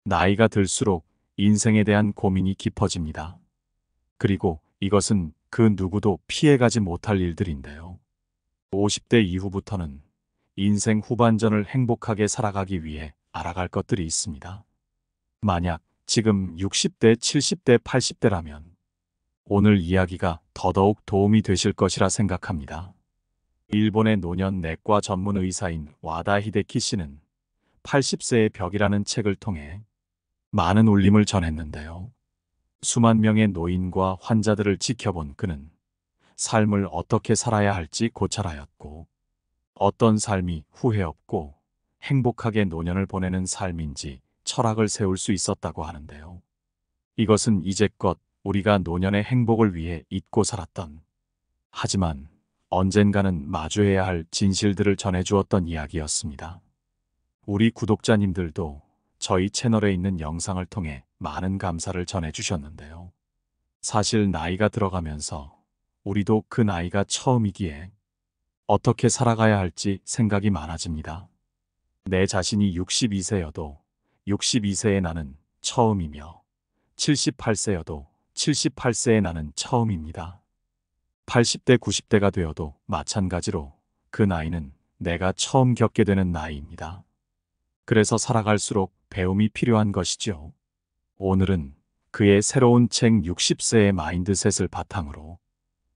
나이가 들수록 인생에 대한 고민이 깊어집니다. 그리고 이것은 그 누구도 피해가지 못할 일들인데요. 50대 이후부터는 인생 후반전을 행복하게 살아가기 위해 알아갈 것들이 있습니다. 만약 지금 60대, 70대, 80대라면 오늘 이야기가 더더욱 도움이 되실 것이라 생각합니다. 일본의 노년 내과 전문 의사인 와다 히데키 씨는 80세의 벽이라는 책을 통해 많은 울림을 전했는데요. 수만 명의 노인과 환자들을 지켜본 그는 삶을 어떻게 살아야 할지 고찰하였고, 어떤 삶이 후회 없고 행복하게 노년을 보내는 삶인지 철학을 세울 수 있었다고 하는데요. 이것은 이제껏 우리가 노년의 행복을 위해 잊고 살았던, 하지만 언젠가는 마주해야 할 진실들을 전해주었던 이야기였습니다. 우리 구독자님들도 저희 채널에 있는 영상을 통해 많은 감사를 전해주셨는데요. 사실 나이가 들어가면서 우리도 그 나이가 처음이기에 어떻게 살아가야 할지 생각이 많아집니다. 내 자신이 62세여도 62세의 나는 처음이며 78세여도 78세의 나는 처음입니다. 80대, 90대가 되어도 마찬가지로 그 나이는 내가 처음 겪게 되는 나이입니다. 그래서 살아갈수록 배움이 필요한 것이지요. 오늘은 그의 새로운 책 60세의 마인드셋을 바탕으로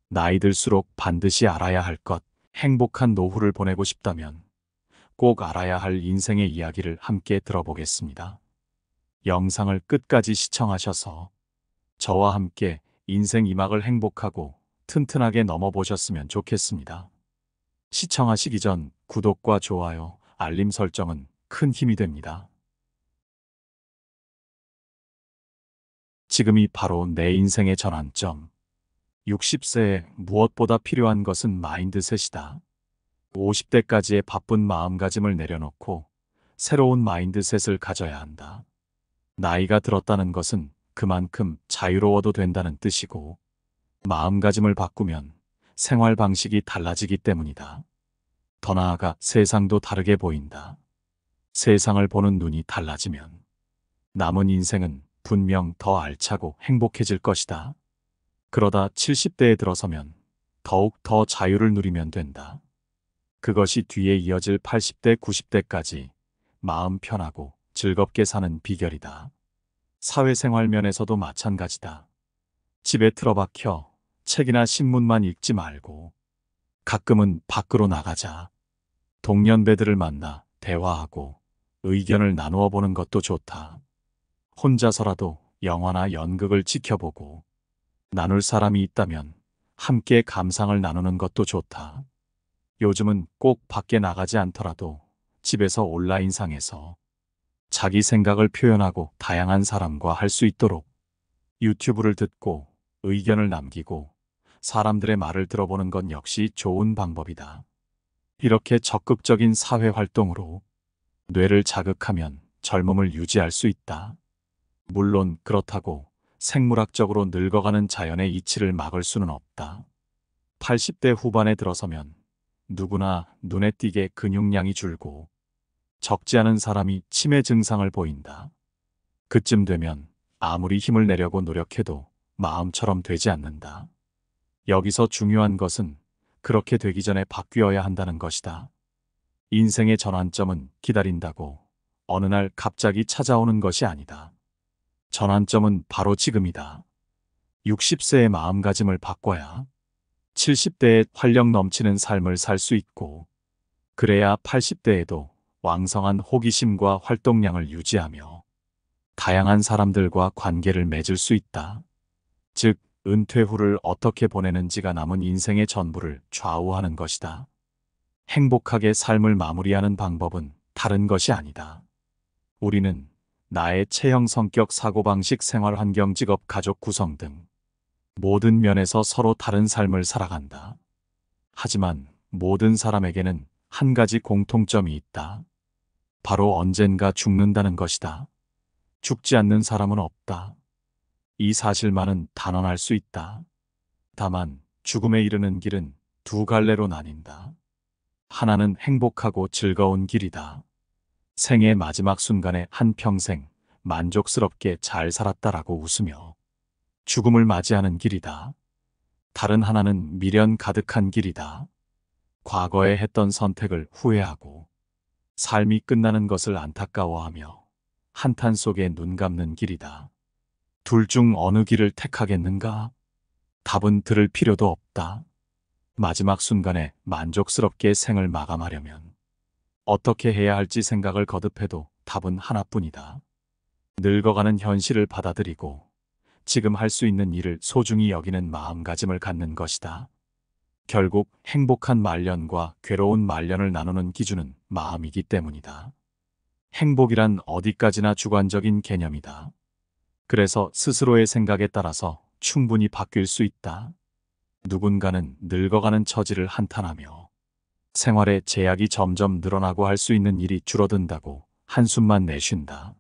나이 들수록 반드시 알아야 할 것, 행복한 노후를 보내고 싶다면 꼭 알아야 할 인생의 이야기를 함께 들어보겠습니다. 영상을 끝까지 시청하셔서 저와 함께 인생 2막을 행복하고 튼튼하게 넘어보셨으면 좋겠습니다. 시청하시기 전 구독과 좋아요, 알림 설정은 큰 힘이 됩니다. 지금이 바로 내 인생의 전환점. 60세에 무엇보다 필요한 것은 마인드셋이다. 50대까지의 바쁜 마음가짐을 내려놓고 새로운 마인드셋을 가져야 한다. 나이가 들었다는 것은 그만큼 자유로워도 된다는 뜻이고, 마음가짐을 바꾸면 생활 방식이 달라지기 때문이다. 더 나아가 세상도 다르게 보인다. 세상을 보는 눈이 달라지면 남은 인생은 분명 더 알차고 행복해질 것이다. 그러다 70대에 들어서면 더욱 더 자유를 누리면 된다. 그것이 뒤에 이어질 80대, 90대까지 마음 편하고 즐겁게 사는 비결이다. 사회생활 면에서도 마찬가지다. 집에 틀어박혀 책이나 신문만 읽지 말고 가끔은 밖으로 나가자. 동년배들을 만나 대화하고 의견을 나누어 보는 것도 좋다. 혼자서라도 영화나 연극을 지켜보고 나눌 사람이 있다면 함께 감상을 나누는 것도 좋다. 요즘은 꼭 밖에 나가지 않더라도 집에서 온라인상에서 자기 생각을 표현하고 다양한 사람과 할 수 있도록 유튜브를 듣고 의견을 남기고 사람들의 말을 들어보는 건 역시 좋은 방법이다. 이렇게 적극적인 사회 활동으로 뇌를 자극하면 젊음을 유지할 수 있다. 물론 그렇다고 생물학적으로 늙어가는 자연의 이치를 막을 수는 없다. 80대 후반에 들어서면 누구나 눈에 띄게 근육량이 줄고 적지 않은 사람이 치매 증상을 보인다. 그쯤 되면 아무리 힘을 내려고 노력해도 마음처럼 되지 않는다. 여기서 중요한 것은 그렇게 되기 전에 바뀌어야 한다는 것이다. 인생의 전환점은 기다린다고 어느 날 갑자기 찾아오는 것이 아니다. 전환점은 바로 지금이다. 60세의 마음가짐을 바꿔야 70대에 활력 넘치는 삶을 살 수 있고, 그래야 80대에도 왕성한 호기심과 활동량을 유지하며 다양한 사람들과 관계를 맺을 수 있다. 즉, 은퇴 후를 어떻게 보내는지가 남은 인생의 전부를 좌우하는 것이다. 행복하게 삶을 마무리하는 방법은 다른 것이 아니다. 우리는 나의 체형, 성격, 사고방식, 생활환경, 직업, 가족 구성 등 모든 면에서 서로 다른 삶을 살아간다. 하지만 모든 사람에게는 한 가지 공통점이 있다. 바로 언젠가 죽는다는 것이다. 죽지 않는 사람은 없다. 이 사실만은 단언할 수 있다. 다만 죽음에 이르는 길은 두 갈래로 나뉜다. 하나는 행복하고 즐거운 길이다. 생의 마지막 순간에 한평생 만족스럽게 잘 살았다라고 웃으며 죽음을 맞이하는 길이다. 다른 하나는 미련 가득한 길이다. 과거에 했던 선택을 후회하고 삶이 끝나는 것을 안타까워하며 한탄 속에 눈 감는 길이다. 둘 중 어느 길을 택하겠는가? 답은 들을 필요도 없다. 마지막 순간에 만족스럽게 생을 마감하려면 어떻게 해야 할지 생각을 거듭해도 답은 하나뿐이다. 늙어가는 현실을 받아들이고 지금 할 수 있는 일을 소중히 여기는 마음가짐을 갖는 것이다. 결국 행복한 말년과 괴로운 말년을 나누는 기준은 마음이기 때문이다. 행복이란 어디까지나 주관적인 개념이다. 그래서 스스로의 생각에 따라서 충분히 바뀔 수 있다. 누군가는 늙어가는 처지를 한탄하며 생활에 제약이 점점 늘어나고 할 수 있는 일이 줄어든다고 한숨만 내쉰다.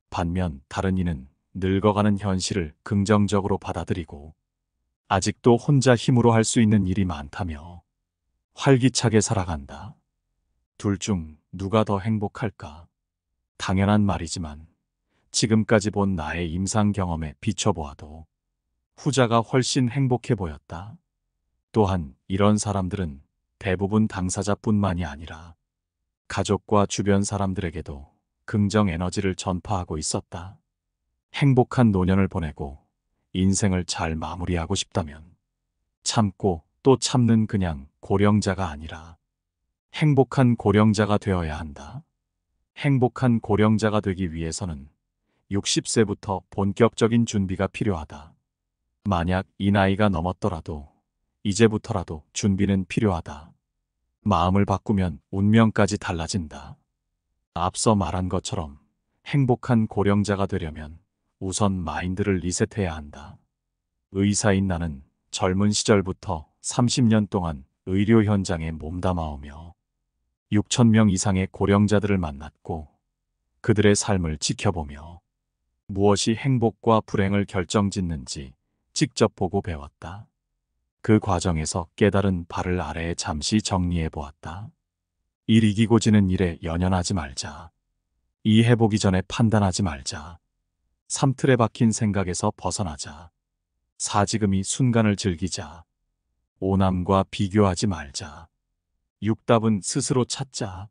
반면 다른 이는 늙어가는 현실을 긍정적으로 받아들이고 아직도 혼자 힘으로 할 수 있는 일이 많다며 활기차게 살아간다. 둘 중 누가 더 행복할까? 당연한 말이지만 지금까지 본 나의 임상 경험에 비춰보아도 후자가 훨씬 행복해 보였다. 또한 이런 사람들은 대부분 당사자뿐만이 아니라 가족과 주변 사람들에게도 긍정 에너지를 전파하고 있었다. 행복한 노년을 보내고 인생을 잘 마무리하고 싶다면 참고 또 참는 그냥 고령자가 아니라 행복한 고령자가 되어야 한다. 행복한 고령자가 되기 위해서는 60세부터 본격적인 준비가 필요하다. 만약 이 나이가 넘었더라도 이제부터라도 준비는 필요하다. 마음을 바꾸면 운명까지 달라진다. 앞서 말한 것처럼 행복한 고령자가 되려면 우선 마인드를 리셋해야 한다. 의사인 나는 젊은 시절부터 30년 동안 의료 현장에 몸담아오며 6천 명 이상의 고령자들을 만났고 그들의 삶을 지켜보며 무엇이 행복과 불행을 결정짓는지 직접 보고 배웠다. 그 과정에서 깨달은 바를 아래에 잠시 정리해 보았다. 일 이기고 지는 일에 연연하지 말자. 이해보기 전에 판단하지 말자. 삼틀에 박힌 생각에서 벗어나자. 사지금이 순간을 즐기자. 오남과 비교하지 말자. 육답은 스스로 찾자.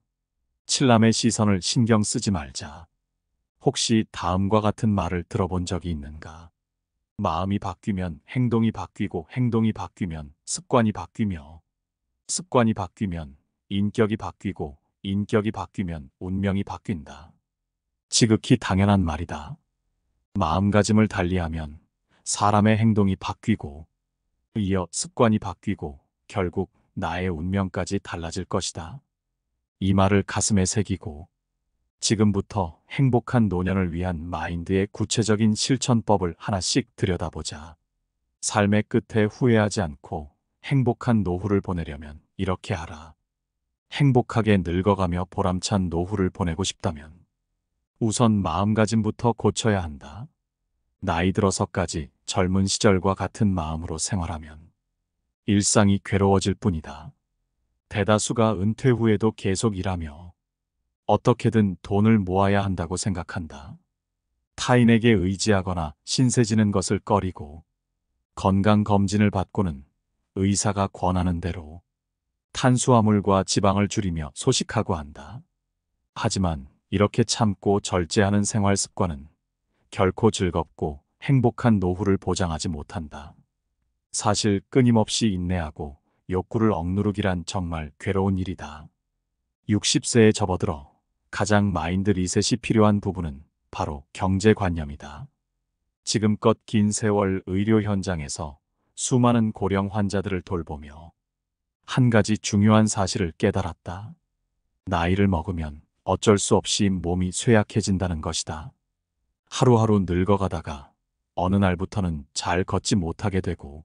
칠남의 시선을 신경 쓰지 말자. 혹시 다음과 같은 말을 들어본 적이 있는가? 마음이 바뀌면 행동이 바뀌고 행동이 바뀌면 습관이 바뀌며 습관이 바뀌면 인격이 바뀌고 인격이 바뀌면 운명이 바뀐다. 지극히 당연한 말이다. 마음가짐을 달리하면 사람의 행동이 바뀌고 이어 습관이 바뀌고 결국 나의 운명까지 달라질 것이다. 이 말을 가슴에 새기고 지금부터 행복한 노년을 위한 마인드의 구체적인 실천법을 하나씩 들여다보자. 삶의 끝에 후회하지 않고 행복한 노후를 보내려면 이렇게 하라. 행복하게 늙어가며 보람찬 노후를 보내고 싶다면 우선 마음가짐부터 고쳐야 한다. 나이 들어서까지 젊은 시절과 같은 마음으로 생활하면 일상이 괴로워질 뿐이다. 대다수가 은퇴 후에도 계속 일하며 어떻게든 돈을 모아야 한다고 생각한다. 타인에게 의지하거나 신세지는 것을 꺼리고 건강검진을 받고는 의사가 권하는 대로 탄수화물과 지방을 줄이며 소식하고 한다. 하지만 이렇게 참고 절제하는 생활 습관은 결코 즐겁고 행복한 노후를 보장하지 못한다. 사실 끊임없이 인내하고 욕구를 억누르기란 정말 괴로운 일이다. 60세에 접어들어 가장 마인드 리셋이 필요한 부분은 바로 경제관념이다. 지금껏 긴 세월 의료 현장에서 수많은 고령 환자들을 돌보며 한 가지 중요한 사실을 깨달았다. 나이를 먹으면 어쩔 수 없이 몸이 쇠약해진다는 것이다. 하루하루 늙어가다가 어느 날부터는 잘 걷지 못하게 되고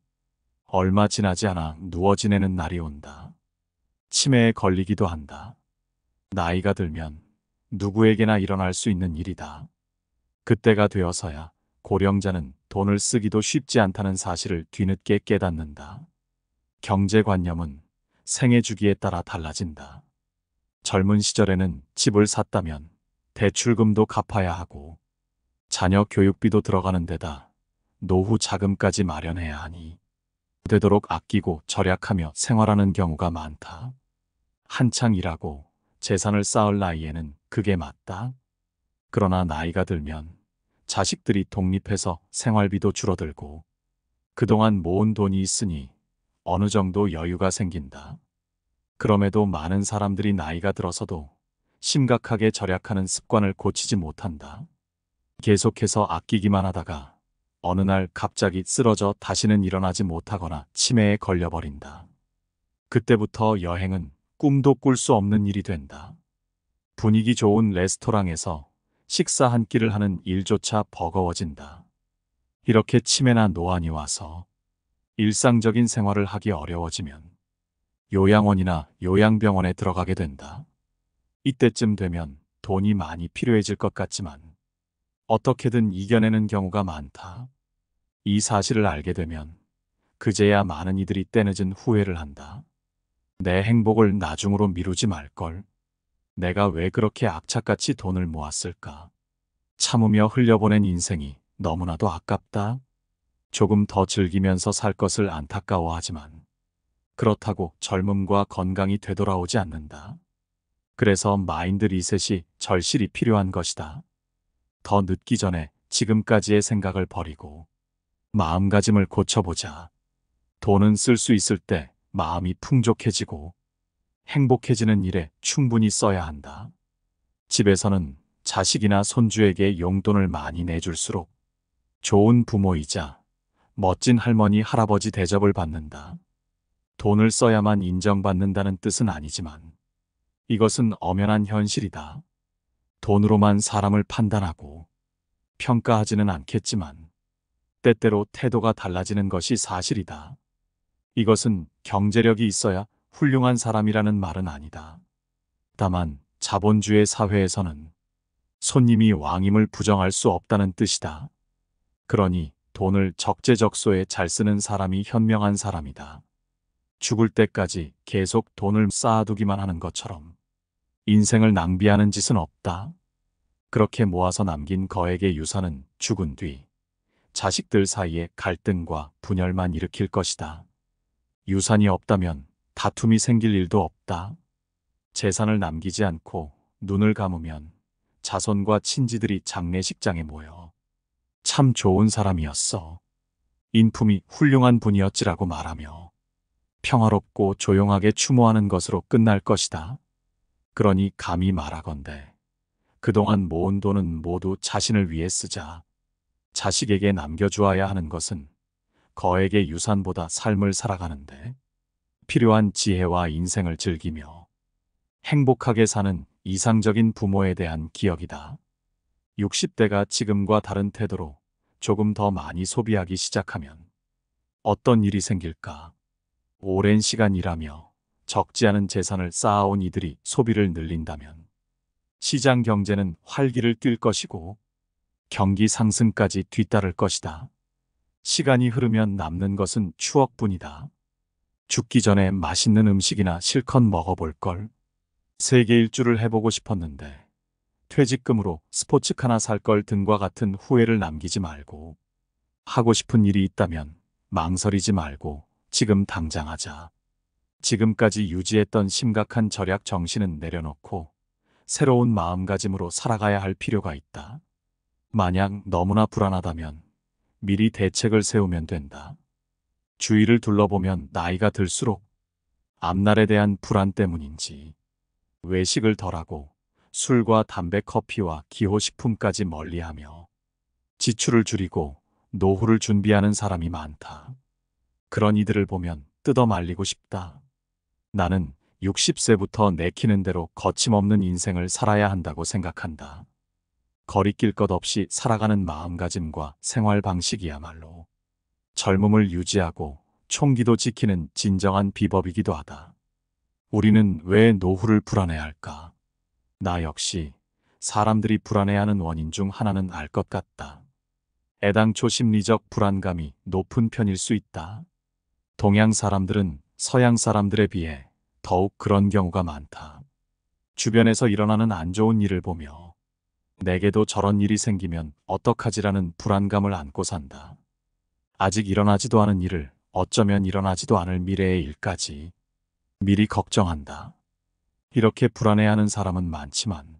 얼마 지나지 않아 누워 지내는 날이 온다. 치매에 걸리기도 한다. 나이가 들면 누구에게나 일어날 수 있는 일이다. 그때가 되어서야 고령자는 돈을 쓰기도 쉽지 않다는 사실을 뒤늦게 깨닫는다. 경제관념은 생애 주기에 따라 달라진다. 젊은 시절에는 집을 샀다면 대출금도 갚아야 하고 자녀 교육비도 들어가는 데다 노후 자금까지 마련해야 하니 되도록 아끼고 절약하며 생활하는 경우가 많다. 한창 일하고 재산을 쌓을 나이에는 그게 맞다. 그러나 나이가 들면 자식들이 독립해서 생활비도 줄어들고 그동안 모은 돈이 있으니 어느 정도 여유가 생긴다. 그럼에도 많은 사람들이 나이가 들어서도 심각하게 절약하는 습관을 고치지 못한다. 계속해서 아끼기만 하다가 어느 날 갑자기 쓰러져 다시는 일어나지 못하거나 치매에 걸려버린다. 그때부터 여행은 꿈도 꿀 수 없는 일이 된다. 분위기 좋은 레스토랑에서 식사 한 끼를 하는 일조차 버거워진다. 이렇게 치매나 노안이 와서 일상적인 생활을 하기 어려워지면 요양원이나 요양병원에 들어가게 된다. 이때쯤 되면 돈이 많이 필요해질 것 같지만 어떻게든 이겨내는 경우가 많다. 이 사실을 알게 되면 그제야 많은 이들이 때늦은 후회를 한다. 내 행복을 나중으로 미루지 말걸. 내가 왜 그렇게 악착같이 돈을 모았을까? 참으며 흘려보낸 인생이 너무나도 아깝다. 조금 더 즐기면서 살 것을 안타까워하지만 그렇다고 젊음과 건강이 되돌아오지 않는다. 그래서 마인드 리셋이 절실히 필요한 것이다. 더 늦기 전에 지금까지의 생각을 버리고 마음가짐을 고쳐보자. 돈은 쓸 수 있을 때 마음이 풍족해지고 행복해지는 일에 충분히 써야 한다. 집에서는 자식이나 손주에게 용돈을 많이 내줄수록 좋은 부모이자 멋진 할머니, 할아버지 대접을 받는다. 돈을 써야만 인정받는다는 뜻은 아니지만 이것은 엄연한 현실이다. 돈으로만 사람을 판단하고 평가하지는 않겠지만 때때로 태도가 달라지는 것이 사실이다. 이것은 경제력이 있어야 훌륭한 사람이라는 말은 아니다. 다만 자본주의 사회에서는 손님이 왕임을 부정할 수 없다는 뜻이다. 그러니 돈을 적재적소에 잘 쓰는 사람이 현명한 사람이다. 죽을 때까지 계속 돈을 쌓아두기만 하는 것처럼 인생을 낭비하는 짓은 없다. 그렇게 모아서 남긴 거액의 유산은 죽은 뒤 자식들 사이에 갈등과 분열만 일으킬 것이다. 유산이 없다면 다툼이 생길 일도 없다. 재산을 남기지 않고 눈을 감으면 자손과 친지들이 장례식장에 모여 참 좋은 사람이었어. 인품이 훌륭한 분이었지라고 말하며 평화롭고 조용하게 추모하는 것으로 끝날 것이다. 그러니 감히 말하건대 그동안 모은 돈은 모두 자신을 위해 쓰자. 자식에게 남겨주어야 하는 것은 거액의 유산보다 삶을 살아가는데 필요한 지혜와 인생을 즐기며 행복하게 사는 이상적인 부모에 대한 기억이다. 60대가 지금과 다른 태도로 조금 더 많이 소비하기 시작하면 어떤 일이 생길까? 오랜 시간 일하며 적지 않은 재산을 쌓아온 이들이 소비를 늘린다면 시장 경제는 활기를 띨 것이고 경기 상승까지 뒤따를 것이다. 시간이 흐르면 남는 것은 추억뿐이다. 죽기 전에 맛있는 음식이나 실컷 먹어볼 걸. 세계 일주를 해보고 싶었는데 퇴직금으로 스포츠카나 살 걸 등과 같은 후회를 남기지 말고 하고 싶은 일이 있다면 망설이지 말고 지금 당장 하자. 지금까지 유지했던 심각한 절약 정신은 내려놓고 새로운 마음가짐으로 살아가야 할 필요가 있다. 만약 너무나 불안하다면 미리 대책을 세우면 된다. 주위를 둘러보면 나이가 들수록 앞날에 대한 불안 때문인지 외식을 덜하고 술과 담배, 커피와 기호식품까지 멀리하며 지출을 줄이고 노후를 준비하는 사람이 많다. 그런 이들을 보면 뜯어 말리고 싶다. 나는 60세부터 내키는 대로 거침없는 인생을 살아야 한다고 생각한다. 거리낄 것 없이 살아가는 마음가짐과 생활 방식이야말로 젊음을 유지하고 총기도 지키는 진정한 비법이기도 하다. 우리는 왜 노후를 불안해할까? 나 역시 사람들이 불안해하는 원인 중 하나는 알 것 같다. 애당초 심리적 불안감이 높은 편일 수 있다. 동양 사람들은 서양 사람들에 비해 더욱 그런 경우가 많다. 주변에서 일어나는 안 좋은 일을 보며 내게도 저런 일이 생기면 어떡하지라는 불안감을 안고 산다. 아직 일어나지도 않은 일을 어쩌면 일어나지도 않을 미래의 일까지 미리 걱정한다. 이렇게 불안해하는 사람은 많지만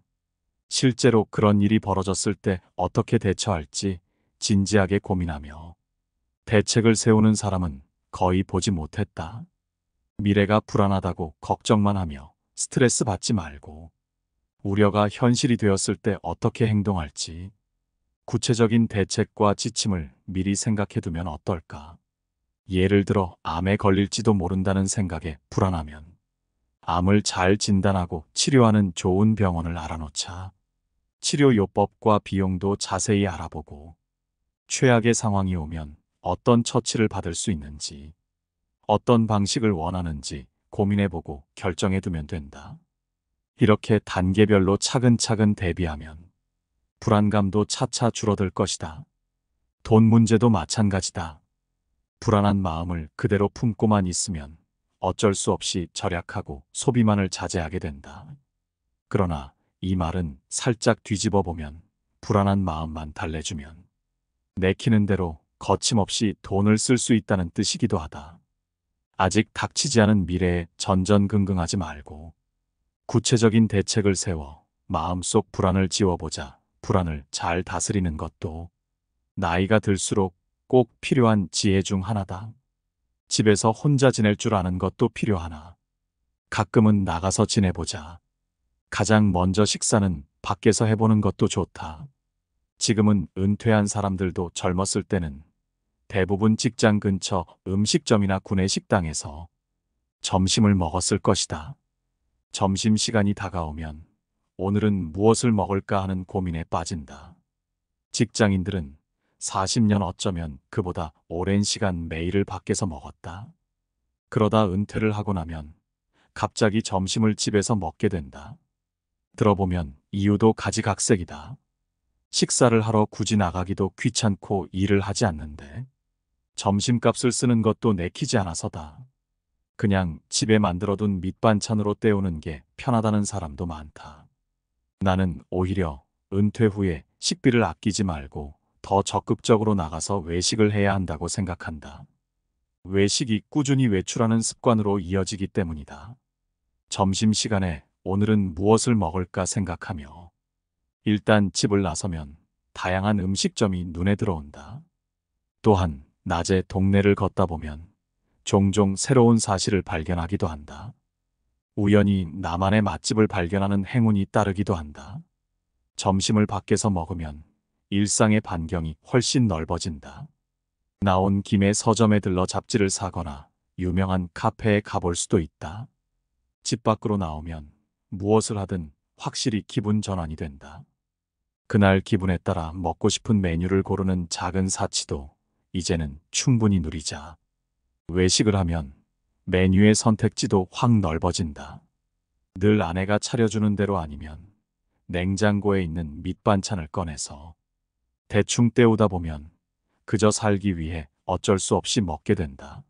실제로 그런 일이 벌어졌을 때 어떻게 대처할지 진지하게 고민하며 대책을 세우는 사람은 거의 보지 못했다. 미래가 불안하다고 걱정만 하며 스트레스 받지 말고 우려가 현실이 되었을 때 어떻게 행동할지 구체적인 대책과 지침을 미리 생각해 두면 어떨까? 예를 들어 암에 걸릴지도 모른다는 생각에 불안하면 암을 잘 진단하고 치료하는 좋은 병원을 알아놓자. 치료 요법과 비용도 자세히 알아보고 최악의 상황이 오면 어떤 처치를 받을 수 있는지, 어떤 방식을 원하는지 고민해보고 결정해두면 된다. 이렇게 단계별로 차근차근 대비하면 불안감도 차차 줄어들 것이다. 돈 문제도 마찬가지다. 불안한 마음을 그대로 품고만 있으면 어쩔 수 없이 절약하고 소비만을 자제하게 된다. 그러나 이 말은 살짝 뒤집어 보면 불안한 마음만 달래주면 내키는 대로 거침없이 돈을 쓸 수 있다는 뜻이기도 하다. 아직 닥치지 않은 미래에 전전긍긍하지 말고 구체적인 대책을 세워 마음속 불안을 지워보자. 불안을 잘 다스리는 것도 나이가 들수록 꼭 필요한 지혜 중 하나다. 집에서 혼자 지낼 줄 아는 것도 필요하나 가끔은 나가서 지내보자. 가장 먼저 식사는 밖에서 해보는 것도 좋다. 지금은 은퇴한 사람들도 젊었을 때는 대부분 직장 근처 음식점이나 구내 식당에서 점심을 먹었을 것이다. 점심시간이 다가오면 오늘은 무엇을 먹을까 하는 고민에 빠진다. 직장인들은 40년 어쩌면 그보다 오랜 시간 매일을 밖에서 먹었다. 그러다 은퇴를 하고 나면 갑자기 점심을 집에서 먹게 된다. 들어보면 이유도 가지각색이다. 식사를 하러 굳이 나가기도 귀찮고 일을 하지 않는데 점심값을 쓰는 것도 내키지 않아서다. 그냥 집에 만들어둔 밑반찬으로 때우는 게 편하다는 사람도 많다. 나는 오히려 은퇴 후에 식비를 아끼지 말고 더 적극적으로 나가서 외식을 해야 한다고 생각한다. 외식이 꾸준히 외출하는 습관으로 이어지기 때문이다. 점심시간에 오늘은 무엇을 먹을까 생각하며 일단 집을 나서면 다양한 음식점이 눈에 들어온다. 또한 낮에 동네를 걷다 보면 종종 새로운 사실을 발견하기도 한다. 우연히 나만의 맛집을 발견하는 행운이 따르기도 한다. 점심을 밖에서 먹으면 일상의 반경이 훨씬 넓어진다. 나온 김에 서점에 들러 잡지를 사거나 유명한 카페에 가볼 수도 있다. 집 밖으로 나오면 무엇을 하든 확실히 기분 전환이 된다. 그날 기분에 따라 먹고 싶은 메뉴를 고르는 작은 사치도 이제는 충분히 누리자. 외식을 하면 메뉴의 선택지도 확 넓어진다. 늘 아내가 차려주는 대로 아니면 냉장고에 있는 밑반찬을 꺼내서 대충 때우다 보면 그저 살기 위해 어쩔 수 없이 먹게 된다.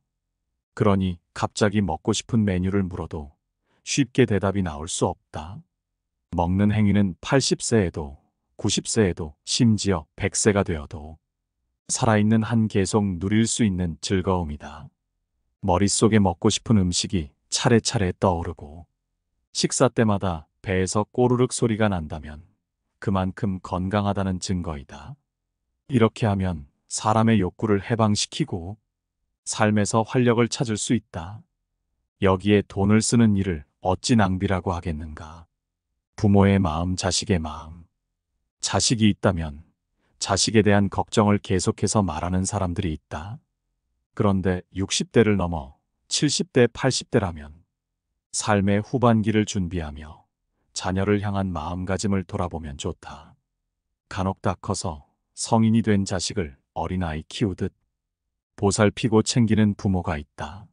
그러니 갑자기 먹고 싶은 메뉴를 물어도 쉽게 대답이 나올 수 없다. 먹는 행위는 80세에도 90세에도 심지어 100세가 되어도 살아있는 한 계속 누릴 수 있는 즐거움이다. 머릿속에 먹고 싶은 음식이 차례차례 떠오르고 식사 때마다 배에서 꼬르륵 소리가 난다면 그만큼 건강하다는 증거이다. 이렇게 하면 사람의 욕구를 해방시키고 삶에서 활력을 찾을 수 있다. 여기에 돈을 쓰는 일을 어찌 낭비라고 하겠는가. 부모의 마음, 자식의 마음. 자식이 있다면 자식에 대한 걱정을 계속해서 말하는 사람들이 있다. 그런데 60대를 넘어 70대, 80대라면 삶의 후반기를 준비하며 자녀를 향한 마음가짐을 돌아보면 좋다. 간혹 다 커서 성인이 된 자식을 어린아이 키우듯 보살피고 챙기는 부모가 있다.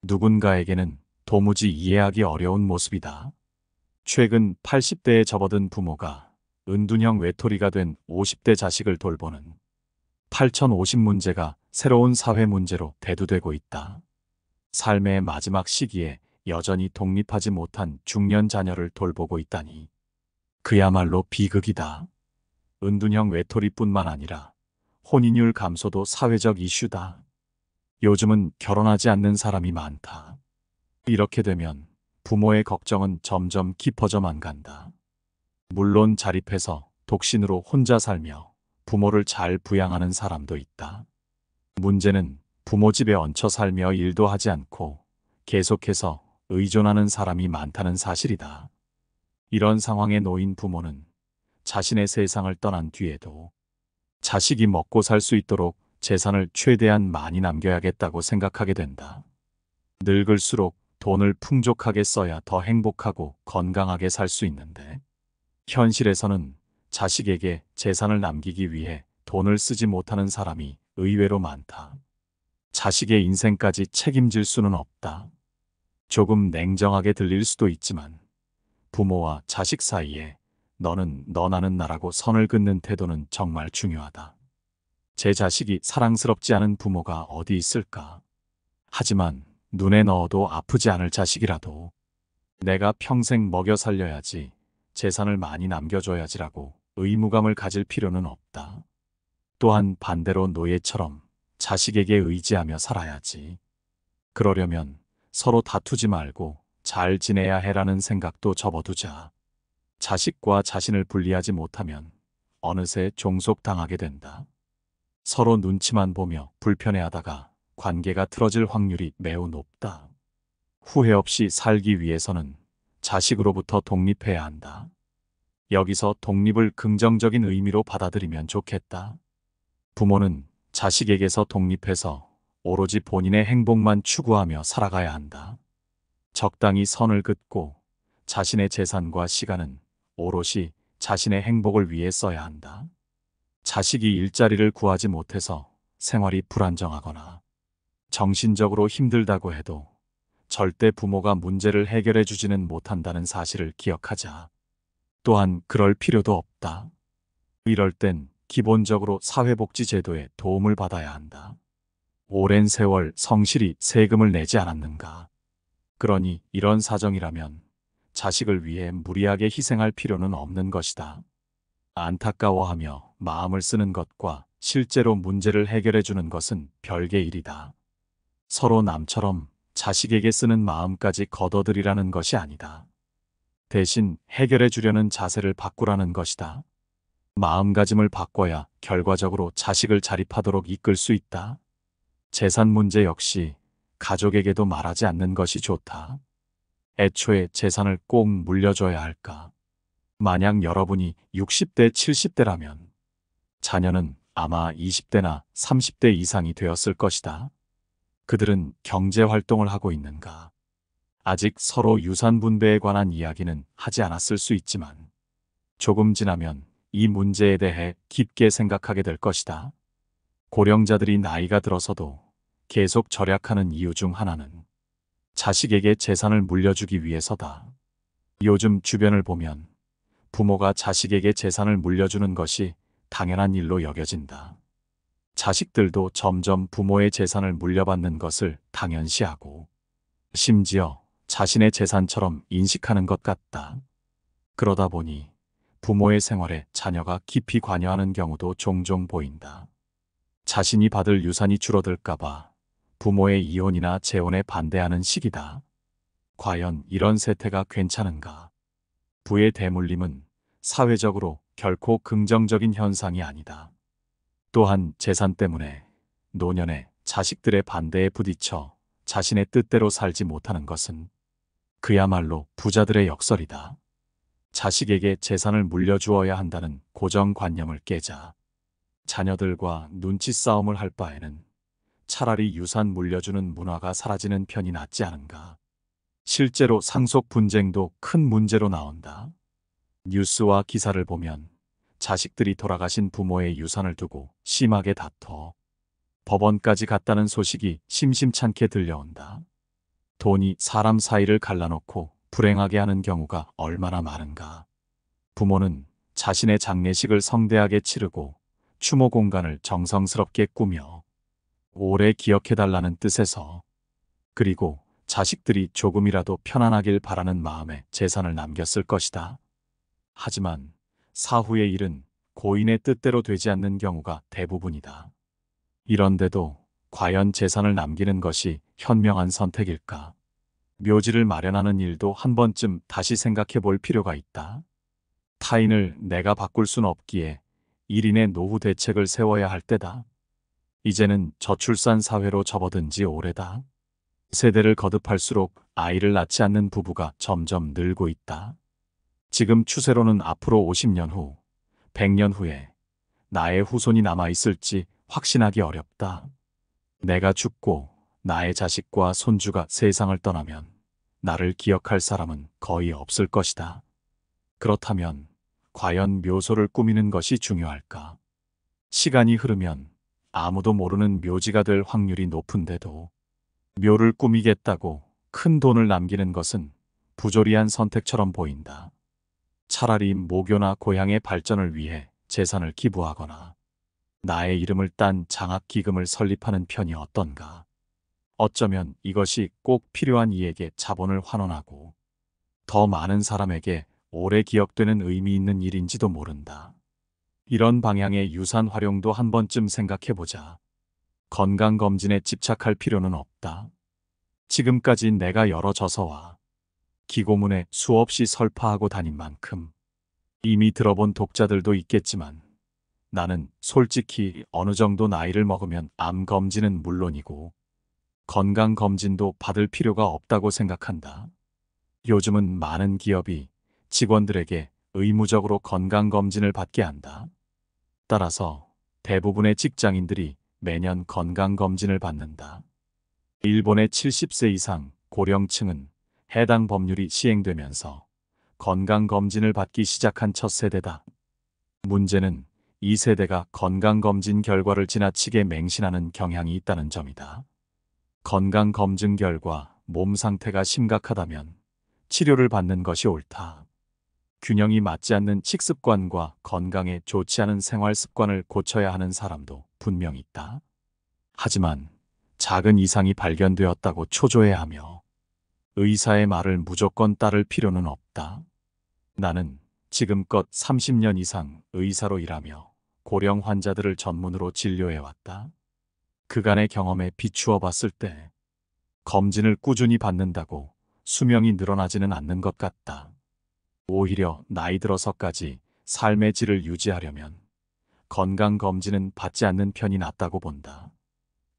누군가에게는 도무지 이해하기 어려운 모습이다. 최근 80대에 접어든 부모가 은둔형 외톨이가 된 50대 자식을 돌보는 8050 문제가 새로운 사회 문제로 대두되고 있다. 삶의 마지막 시기에 여전히 독립하지 못한 중년 자녀를 돌보고 있다니 그야말로 비극이다. 은둔형 외톨이뿐만 아니라 혼인율 감소도 사회적 이슈다. 요즘은 결혼하지 않는 사람이 많다. 이렇게 되면 부모의 걱정은 점점 깊어져만 간다. 물론 자립해서 독신으로 혼자 살며 부모를 잘 부양하는 사람도 있다. 문제는 부모 집에 얹혀 살며 일도 하지 않고 계속해서 의존하는 사람이 많다는 사실이다. 이런 상황에 놓인 부모는 자신의 세상을 떠난 뒤에도 자식이 먹고 살 수 있도록 재산을 최대한 많이 남겨야겠다고 생각하게 된다. 늙을수록 돈을 풍족하게 써야 더 행복하고 건강하게 살 수 있는데, 현실에서는 자식에게 재산을 남기기 위해 돈을 쓰지 못하는 사람이 의외로 많다. 자식의 인생까지 책임질 수는 없다. 조금 냉정하게 들릴 수도 있지만 부모와 자식 사이에 너는 너 나는 나라고 선을 긋는 태도는 정말 중요하다. 제 자식이 사랑스럽지 않은 부모가 어디 있을까? 하지만 눈에 넣어도 아프지 않을 자식이라도 내가 평생 먹여 살려야지, 재산을 많이 남겨줘야지라고 의무감을 가질 필요는 없다. 또한 반대로 노예처럼 자식에게 의지하며 살아야지. 그러려면 서로 다투지 말고 잘 지내야 해라는 생각도 접어두자. 자식과 자신을 분리하지 못하면 어느새 종속당하게 된다. 서로 눈치만 보며 불편해하다가 관계가 틀어질 확률이 매우 높다. 후회 없이 살기 위해서는 자식으로부터 독립해야 한다. 여기서 독립을 긍정적인 의미로 받아들이면 좋겠다. 부모는 자식에게서 독립해서 오로지 본인의 행복만 추구하며 살아가야 한다. 적당히 선을 긋고 자신의 재산과 시간은 오롯이 자신의 행복을 위해 써야 한다. 자식이 일자리를 구하지 못해서 생활이 불안정하거나 정신적으로 힘들다고 해도 절대 부모가 문제를 해결해 주지는 못한다는 사실을 기억하자. 또한 그럴 필요도 없다. 이럴 땐 기본적으로 사회복지제도의 도움을 받아야 한다. 오랜 세월 성실히 세금을 내지 않았는가? 그러니 이런 사정이라면 자식을 위해 무리하게 희생할 필요는 없는 것이다. 안타까워하며 마음을 쓰는 것과 실제로 문제를 해결해 주는 것은 별개 일이다. 서로 남처럼 자식에게 쓰는 마음까지 거둬들이라는 것이 아니다. 대신 해결해 주려는 자세를 바꾸라는 것이다. 마음가짐을 바꿔야 결과적으로 자식을 자립하도록 이끌 수 있다. 재산 문제 역시 가족에게도 말하지 않는 것이 좋다. 애초에 재산을 꼭 물려줘야 할까? 만약 여러분이 60대, 70대라면 자녀는 아마 20대나 30대 이상이 되었을 것이다. 그들은 경제 활동을 하고 있는가? 아직 서로 유산 분배에 관한 이야기는 하지 않았을 수 있지만 조금 지나면 이 문제에 대해 깊게 생각하게 될 것이다. 고령자들이 나이가 들어서도 계속 절약하는 이유 중 하나는 자식에게 재산을 물려주기 위해서다. 요즘 주변을 보면 부모가 자식에게 재산을 물려주는 것이 당연한 일로 여겨진다. 자식들도 점점 부모의 재산을 물려받는 것을 당연시하고 심지어 자신의 재산처럼 인식하는 것 같다. 그러다 보니 부모의 생활에 자녀가 깊이 관여하는 경우도 종종 보인다. 자신이 받을 유산이 줄어들까봐 부모의 이혼이나 재혼에 반대하는 시기다. 과연 이런 세태가 괜찮은가? 부의 대물림은 사회적으로 결코 긍정적인 현상이 아니다. 또한 재산 때문에 노년에 자식들의 반대에 부딪혀 자신의 뜻대로 살지 못하는 것은 그야말로 부자들의 역설이다. 자식에게 재산을 물려주어야 한다는 고정관념을 깨자. 자녀들과 눈치 싸움을 할 바에는 차라리 유산 물려주는 문화가 사라지는 편이 낫지 않은가. 실제로 상속 분쟁도 큰 문제로 나온다. 뉴스와 기사를 보면 자식들이 돌아가신 부모의 유산을 두고 심하게 다퉈 법원까지 갔다는 소식이 심심찮게 들려온다. 돈이 사람 사이를 갈라놓고 불행하게 하는 경우가 얼마나 많은가. 부모는 자신의 장례식을 성대하게 치르고 추모 공간을 정성스럽게 꾸며 오래 기억해달라는 뜻에서, 그리고 자식들이 조금이라도 편안하길 바라는 마음에 재산을 남겼을 것이다. 하지만 사후의 일은 고인의 뜻대로 되지 않는 경우가 대부분이다. 이런데도 과연 재산을 남기는 것이 현명한 선택일까? 묘지를 마련하는 일도 한 번쯤 다시 생각해 볼 필요가 있다. 타인을 내가 바꿀 순 없기에 1인의 노후 대책을 세워야 할 때다. 이제는 저출산 사회로 접어든 지 오래다. 세대를 거듭할수록 아이를 낳지 않는 부부가 점점 늘고 있다. 지금 추세로는 앞으로 50년 후, 100년 후에 나의 후손이 남아있을지 확신하기 어렵다. 내가 죽고 나의 자식과 손주가 세상을 떠나면 나를 기억할 사람은 거의 없을 것이다. 그렇다면 과연 묘소를 꾸미는 것이 중요할까? 시간이 흐르면 아무도 모르는 묘지가 될 확률이 높은데도 묘를 꾸미겠다고 큰 돈을 남기는 것은 부조리한 선택처럼 보인다. 차라리 모교나 고향의 발전을 위해 재산을 기부하거나 나의 이름을 딴 장학기금을 설립하는 편이 어떤가? 어쩌면 이것이 꼭 필요한 이에게 자본을 환원하고 더 많은 사람에게 오래 기억되는 의미 있는 일인지도 모른다. 이런 방향의 유산 활용도 한 번쯤 생각해보자. 건강검진에 집착할 필요는 없다. 지금까지 내가 여러 저서와 기고문에 수없이 설파하고 다닌 만큼 이미 들어본 독자들도 있겠지만 나는 솔직히 어느 정도 나이를 먹으면 암 검진은 물론이고 건강 검진도 받을 필요가 없다고 생각한다. 요즘은 많은 기업이 직원들에게 의무적으로 건강 검진을 받게 한다. 따라서 대부분의 직장인들이 매년 건강 검진을 받는다. 일본의 70세 이상 고령층은 해당 법률이 시행되면서 건강 검진을 받기 시작한 첫 세대다. 문제는 이 세대가 건강검진 결과를 지나치게 맹신하는 경향이 있다는 점이다. 건강검진 결과 몸 상태가 심각하다면 치료를 받는 것이 옳다. 균형이 맞지 않는 식습관과 건강에 좋지 않은 생활 습관을 고쳐야 하는 사람도 분명 있다. 하지만 작은 이상이 발견되었다고 초조해하며 의사의 말을 무조건 따를 필요는 없다. 나는 지금껏 30년 이상 의사로 일하며 고령 환자들을 전문으로 진료해왔다. 그간의 경험에 비추어 봤을 때 검진을 꾸준히 받는다고 수명이 늘어나지는 않는 것 같다. 오히려 나이 들어서까지 삶의 질을 유지하려면 건강검진은 받지 않는 편이 낫다고 본다.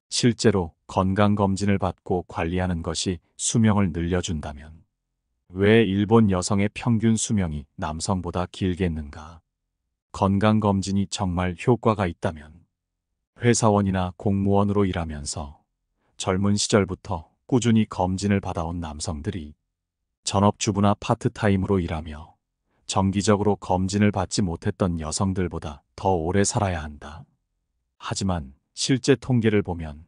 실제로 건강검진을 받고 관리하는 것이 수명을 늘려준다면 왜 일본 여성의 평균 수명이 남성보다 길겠는가? 건강검진이 정말 효과가 있다면 회사원이나 공무원으로 일하면서 젊은 시절부터 꾸준히 검진을 받아온 남성들이 전업주부나 파트타임으로 일하며 정기적으로 검진을 받지 못했던 여성들보다 더 오래 살아야 한다. 하지만 실제 통계를 보면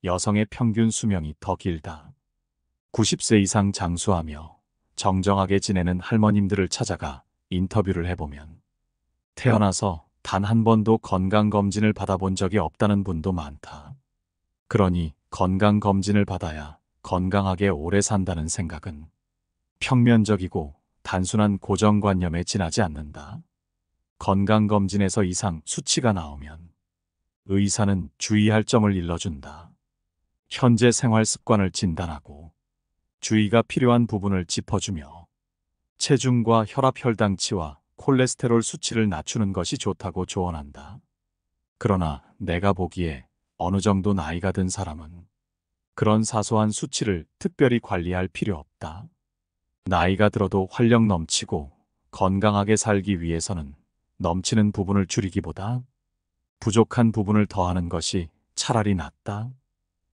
여성의 평균 수명이 더 길다. 90세 이상 장수하며 정정하게 지내는 할머님들을 찾아가 인터뷰를 해보면 태어나서 단 한 번도 건강검진을 받아본 적이 없다는 분도 많다. 그러니 건강검진을 받아야 건강하게 오래 산다는 생각은 평면적이고 단순한 고정관념에 지나지 않는다. 건강검진에서 이상 수치가 나오면 의사는 주의할 점을 일러준다. 현재 생활 습관을 진단하고 주의가 필요한 부분을 짚어주며 체중과 혈압 혈당치와 콜레스테롤 수치를 낮추는 것이 좋다고 조언한다. 그러나 내가 보기에 어느 정도 나이가 든 사람은 그런 사소한 수치를 특별히 관리할 필요 없다. 나이가 들어도 활력 넘치고 건강하게 살기 위해서는 넘치는 부분을 줄이기보다 부족한 부분을 더하는 것이 차라리 낫다.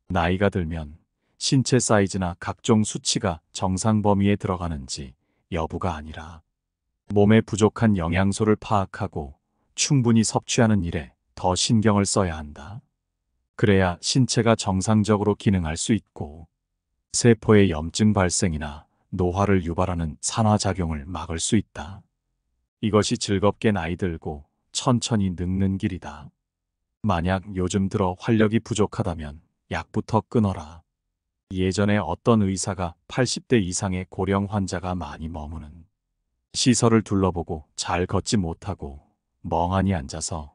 나이가 들면 신체 사이즈나 각종 수치가 정상 범위에 들어가는지 여부가 아니라 몸에 부족한 영양소를 파악하고 충분히 섭취하는 일에 더 신경을 써야 한다. 그래야 신체가 정상적으로 기능할 수 있고 세포의 염증 발생이나 노화를 유발하는 산화작용을 막을 수 있다. 이것이 즐겁게 나이 들고 천천히 늙는 길이다. 만약 요즘 들어 활력이 부족하다면 약부터 끊어라. 예전에 어떤 의사가 80대 이상의 고령 환자가 많이 머무는 시설을 둘러보고 잘 걷지 못하고 멍하니 앉아서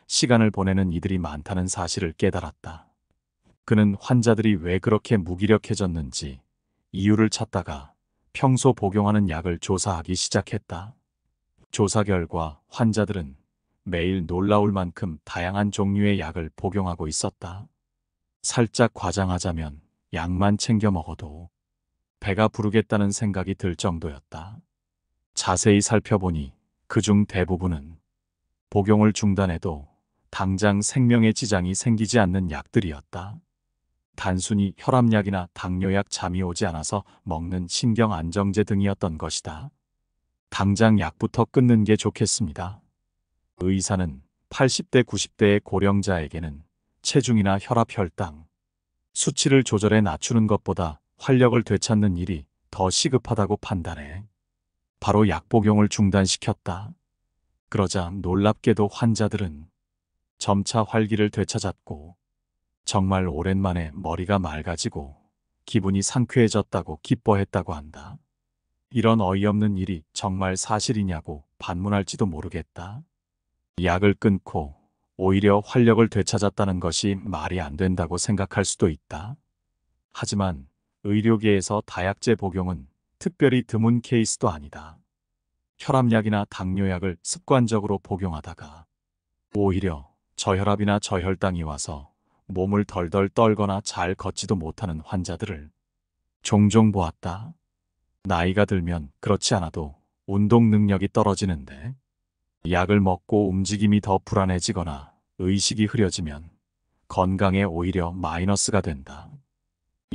시간을 보내는 이들이 많다는 사실을 깨달았다. 그는 환자들이 왜 그렇게 무기력해졌는지 이유를 찾다가 평소 복용하는 약을 조사하기 시작했다. 조사 결과 환자들은 매일 놀라울 만큼 다양한 종류의 약을 복용하고 있었다. 살짝 과장하자면 약만 챙겨 먹어도 배가 부르겠다는 생각이 들 정도였다. 자세히 살펴보니 그중 대부분은 복용을 중단해도 당장 생명에 지장이 생기지 않는 약들이었다. 단순히 혈압약이나 당뇨약 잠이 오지 않아서 먹는 신경안정제 등이었던 것이다. 당장 약부터 끊는 게 좋겠습니다. 의사는 80대, 90대의 고령자에게는 체중이나 혈압, 혈당 수치를 조절해 낮추는 것보다 활력을 되찾는 일이 더 시급하다고 판단해 바로 약 복용을 중단시켰다. 그러자 놀랍게도 환자들은 점차 활기를 되찾았고 정말 오랜만에 머리가 맑아지고 기분이 상쾌해졌다고 기뻐했다고 한다. 이런 어이없는 일이 정말 사실이냐고 반문할지도 모르겠다. 약을 끊고 오히려 활력을 되찾았다는 것이 말이 안 된다고 생각할 수도 있다. 하지만 의료계에서 다약제 복용은 특별히 드문 케이스도 아니다. 혈압약이나 당뇨약을 습관적으로 복용하다가 오히려 저혈압이나 저혈당이 와서 몸을 덜덜 떨거나 잘 걷지도 못하는 환자들을 종종 보았다. 나이가 들면 그렇지 않아도 운동 능력이 떨어지는데 약을 먹고 움직임이 더 불안해지거나 의식이 흐려지면 건강에 오히려 마이너스가 된다.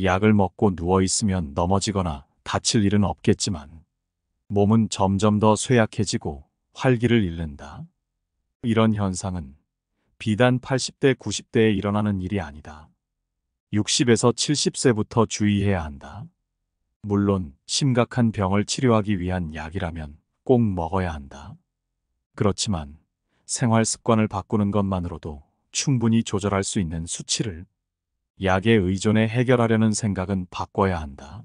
약을 먹고 누워있으면 넘어지거나 다칠 일은 없겠지만 몸은 점점 더 쇠약해지고 활기를 잃는다. 이런 현상은 비단 80대, 90대에 일어나는 일이 아니다. 60에서 70세부터 주의해야 한다. 물론 심각한 병을 치료하기 위한 약이라면 꼭 먹어야 한다. 그렇지만 생활 습관을 바꾸는 것만으로도 충분히 조절할 수 있는 수치를 약에 의존해 해결하려는 생각은 바꿔야 한다.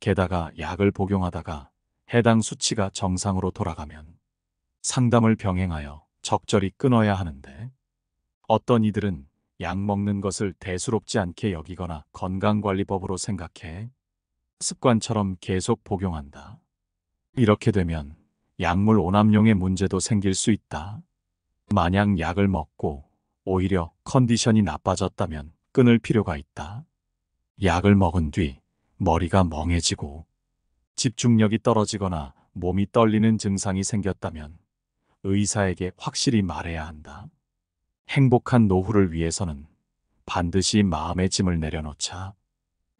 게다가 약을 복용하다가 해당 수치가 정상으로 돌아가면 상담을 병행하여 적절히 끊어야 하는데 어떤 이들은 약 먹는 것을 대수롭지 않게 여기거나 건강관리법으로 생각해 습관처럼 계속 복용한다. 이렇게 되면 약물 오남용의 문제도 생길 수 있다. 만약 약을 먹고 오히려 컨디션이 나빠졌다면 끊을 필요가 있다. 약을 먹은 뒤 머리가 멍해지고 집중력이 떨어지거나 몸이 떨리는 증상이 생겼다면 의사에게 확실히 말해야 한다. 행복한 노후를 위해서는 반드시 마음의 짐을 내려놓자.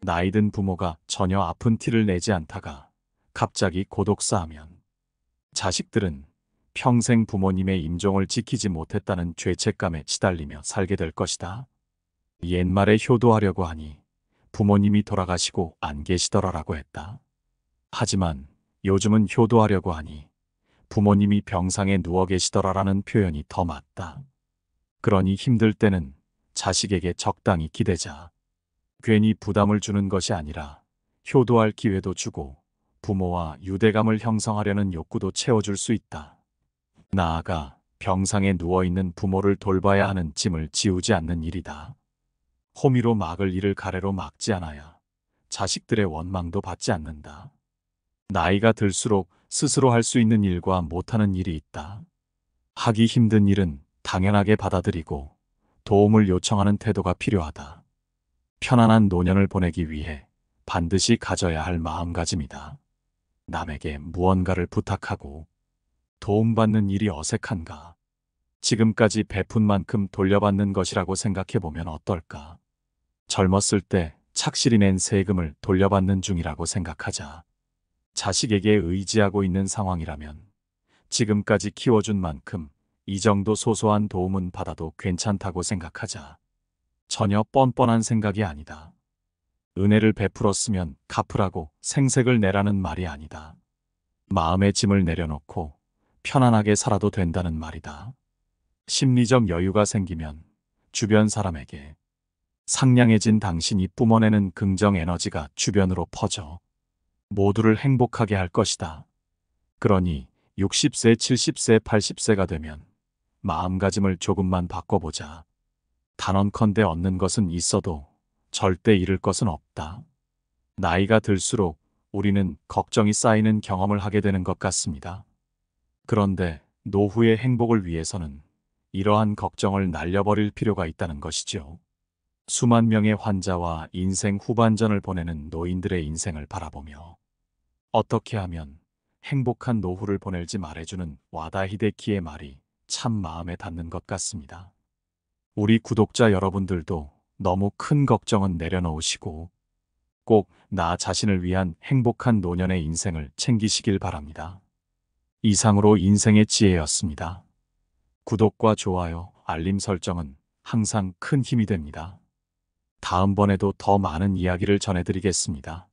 나이든 부모가 전혀 아픈 티를 내지 않다가 갑자기 고독사하면 자식들은 평생 부모님의 임종을 지키지 못했다는 죄책감에 시달리며 살게 될 것이다. 옛말에 효도하려고 하니 부모님이 돌아가시고 안 계시더라라고 했다. 하지만 요즘은 효도하려고 하니 부모님이 병상에 누워 계시더라라는 표현이 더 맞다. 그러니 힘들 때는 자식에게 적당히 기대자. 괜히 부담을 주는 것이 아니라 효도할 기회도 주고 부모와 유대감을 형성하려는 욕구도 채워줄 수 있다. 나아가 병상에 누워있는 부모를 돌봐야 하는 짐을 지우지 않는 일이다. 호미로 막을 일을 가래로 막지 않아야 자식들의 원망도 받지 않는다. 나이가 들수록 스스로 할 수 있는 일과 못하는 일이 있다. 하기 힘든 일은 당연하게 받아들이고 도움을 요청하는 태도가 필요하다. 편안한 노년을 보내기 위해 반드시 가져야 할 마음가짐이다. 남에게 무언가를 부탁하고 도움받는 일이 어색한가? 지금까지 베푼 만큼 돌려받는 것이라고 생각해보면 어떨까? 젊었을 때 착실히 낸 세금을 돌려받는 중이라고 생각하자. 자식에게 의지하고 있는 상황이라면 지금까지 키워준 만큼 이 정도 소소한 도움은 받아도 괜찮다고 생각하자. 전혀 뻔뻔한 생각이 아니다. 은혜를 베풀었으면 갚으라고 생색을 내라는 말이 아니다. 마음의 짐을 내려놓고 편안하게 살아도 된다는 말이다. 심리적 여유가 생기면 주변 사람에게 상냥해진 당신이 뿜어내는 긍정 에너지가 주변으로 퍼져 모두를 행복하게 할 것이다. 그러니 60세, 70세, 80세가 되면 마음가짐을 조금만 바꿔보자. 단언컨대 얻는 것은 있어도 절대 잃을 것은 없다. 나이가 들수록 우리는 걱정이 쌓이는 경험을 하게 되는 것 같습니다. 그런데 노후의 행복을 위해서는 이러한 걱정을 날려버릴 필요가 있다는 것이죠. 수만 명의 환자와 인생 후반전을 보내는 노인들의 인생을 바라보며 어떻게 하면 행복한 노후를 보낼지 말해주는 와다 히데키의 말이 참 마음에 닿는 것 같습니다. 우리 구독자 여러분들도 너무 큰 걱정은 내려놓으시고 꼭 나 자신을 위한 행복한 노년의 인생을 챙기시길 바랍니다. 이상으로 인생의 지혜였습니다. 구독과 좋아요, 알림 설정은 항상 큰 힘이 됩니다. 다음번에도 더 많은 이야기를 전해드리겠습니다.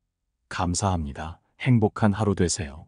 감사합니다. 행복한 하루 되세요.